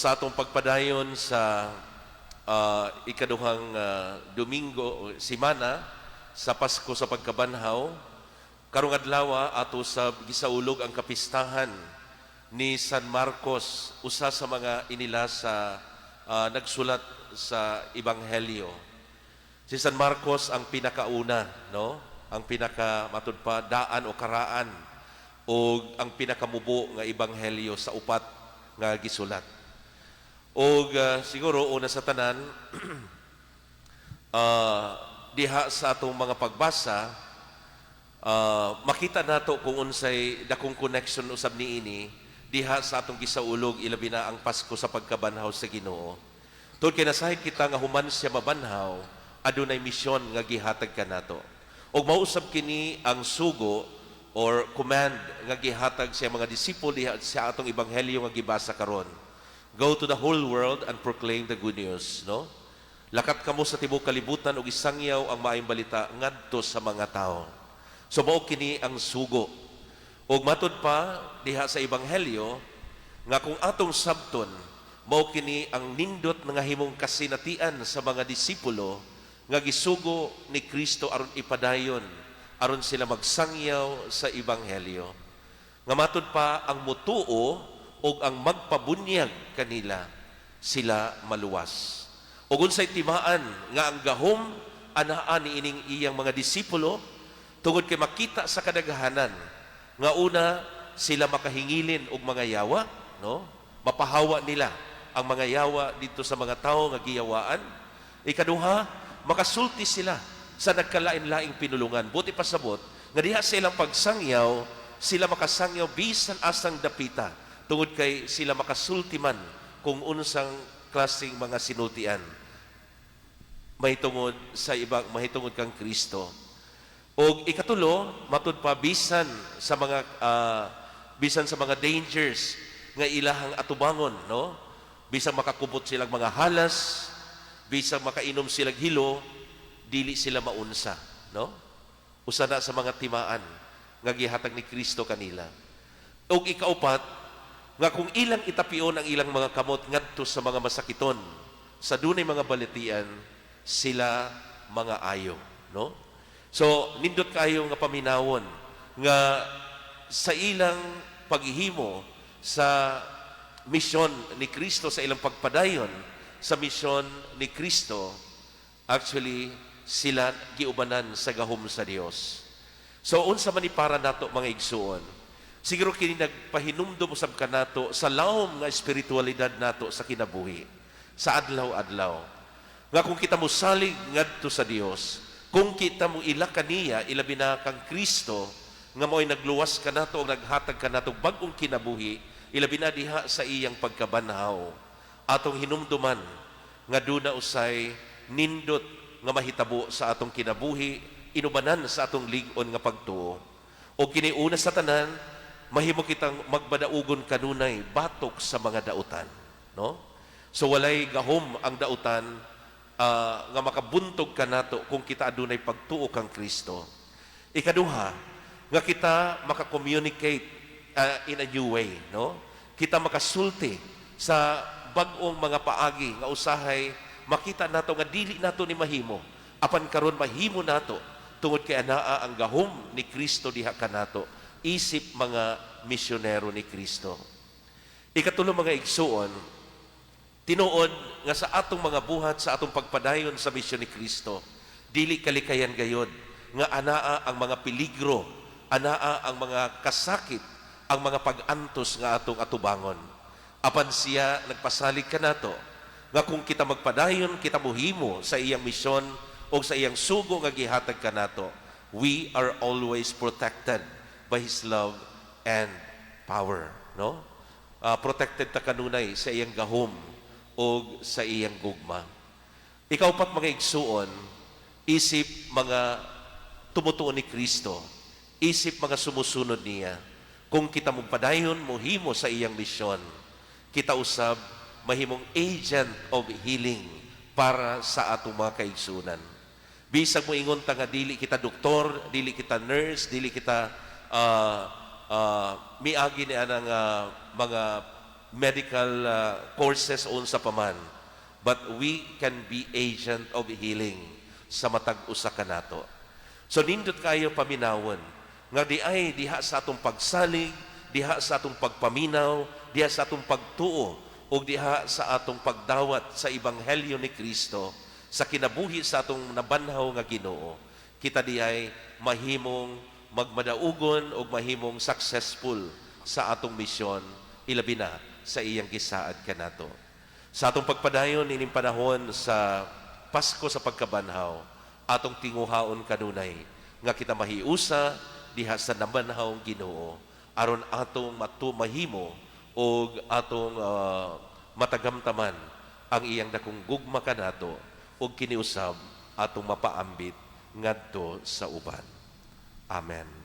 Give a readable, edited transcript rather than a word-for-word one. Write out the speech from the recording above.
Sa atong pagpadayon sa ikaduhang Domingo, simana sa Pasko sa Pagkabanhaw, karong adlaw ato sa gisaulog ang kapistahan ni San Marcos, usa sa mga inila sa nagsulat sa Ebanghelyo. Si San Marcos ang pinakauna, no? Ang pinakamatud pa daan o karaan o ang pinakamubo nga Ebanghelyo sa upat nga gisulat. O siguro una sa tanan diha sa atong mga pagbasa makita nato kung unsay dakong connection usab niini diha sa atong gisaulog ilabi na ang Pasko sa Pagkabanhaw sa Ginoo. Tungod kay nasahay kita nga human siya mabanhaw, adunay misyon nga gihatag kanato. Og mausab kini ang sugo or command nga gihatag sa mga disipulo diha sa atong ebanghelyo nga gibasa karon. Go to the whole world and proclaim the good news, no? Lakat kamo sa tibuok kalibutan ug isangyaw ang maayong balita ngadto sa mga tao. So mao kini ang sugo. Ug matud pa diha sa ebanghelyo nga kung atong sabton mao kini ang nindot nga himong kasinatian sa mga disipulo nga gisugo ni Kristo aron ipadayon aron sila magsangyaw sa ebanghelyo. Nga matud pa ang mutuo o ang magpabunyag kanila sila maluwas. O unsay timaan nga ang gahom anaa ni ining iyang mga disipulo tungod kay makita sa kadaghanan nga una sila makahingilin og mga yawa, no? Mapahawa nila ang mga yawa dito sa mga tao nga giyawaan. Ikaduha, makasulti sila sa nagkalain-laing pinulungan. Buti pasabot nga diha sa ilang pagsangyaw, sila makasangyaw bisan asang dapita. Tungod kay sila makasulti man kung unsang klaseng mga sinultian. Mahitungod sa ibang, mahitungod kang Kristo. O ikatulo, matud pa bisan sa mga dangers nga ilahang atubangon, no? Bisan makakubot silang mga halas, bisan makainom silang hilo, dili sila maunsa, no? Usa na sa mga timaan nga gihatag ni Kristo kanila. O ikaupat, nga kung ilang itapion ang ilang mga kamot ngadto sa mga masakiton, sa dunay mga balitian, sila mga ayo, no? So, nindot kayo nga paminawon nga sa ilang paghihimo sa misyon ni Kristo, sa ilang pagpadayon sa misyon ni Kristo, actually sila giubanan sa gahom sa Dios. So, unsa man ni para nato mga igsuon, siguro kini nagpahinumdum usab kanato sa lawom nga espiritualidad nato sa kinabuhi, sa adlaw-adlaw. Nga kung kita mo salig ngadto sa Dios, kung kita mo ila kaniya, ilabi na kang Kristo, nga mo'y nagluwas kanato o naghatag kanato bag-ong kinabuhi, ilabi na diha sa iyang pagkabanhaw. Atong hinumduman nga duna usay nindot nga mahitabo sa atong kinabuhi, inubanan sa atong lig-on nga pagtuo. O kiniuna sa tanan, mahimo kitang magbadaugon kanunay batok sa mga dautan, no? So walay gahom ang dautan nga makabuntog kanato kung kita adunay pagtuo kang Kristo. Ikaduha, nga kita maka-communicate in a new way, no? Kita makasulti sa bag-ong mga paagi nga usahay makita nato nga dili nato ni mahimo, apan karon mahimo nato tungod kay anaa ang gahom ni Kristo diha kanato. Isip mga misyonero ni Kristo. Ikatulo mga igsuon, tinuod nga sa atong mga buhat, sa atong pagpadayon sa misyon ni Kristo, dili kalikayan gayod nga anaa ang mga peligro, anaa ang mga kasakit, ang mga pag-antos nga atong atubangon. Apan siya nagpasalig kanato nga kung kita magpadayon, kita muhimo sa iyang misyon o sa iyang sugo nga gihatag kanato, we are always protected by His love and power, no? Protected ta kanunay sa iyang gahom o sa iyang gugma. Ikaw pat mga igsuon, isip mga tumutuo ni Kristo, isip mga sumusunod niya. Kung kita mong padayon, mohimo sa iyang misyon, kita usab mahimong agent of healing para sa atong mga kaigsunan. Bisag mo ingon ta nga dili kita doktor, dili kita nurse, dili kita miagi ni anang mga medical courses unsa pa man, but we can be agent of healing sa matag usa kanato. So nindot kayo paminawon nga diha sa atong pagsalig, diha sa atong pagpaminaw, diha sa atong pagtuo, o diha sa atong pagdawat sa ebanghelyo ni Kristo, sa kinabuhi sa atong nabanhaw nga Ginoo, kita diay mahimong magmadaugon o mahimong successful sa atong misyon, ilabi na sa iyang gisaad kanato. Sa atong pagpadayon ining panahon sa Pasko sa pagkabanhaw, atong tinguhaon kanunay nga kita mahiusa diha sa nabanhaw Ginoo aron atong mahimo o atong matagamtaman ang iyang dakong gugma kanato ug kiniusab atong mapaambit ngadto sa uban. Amen.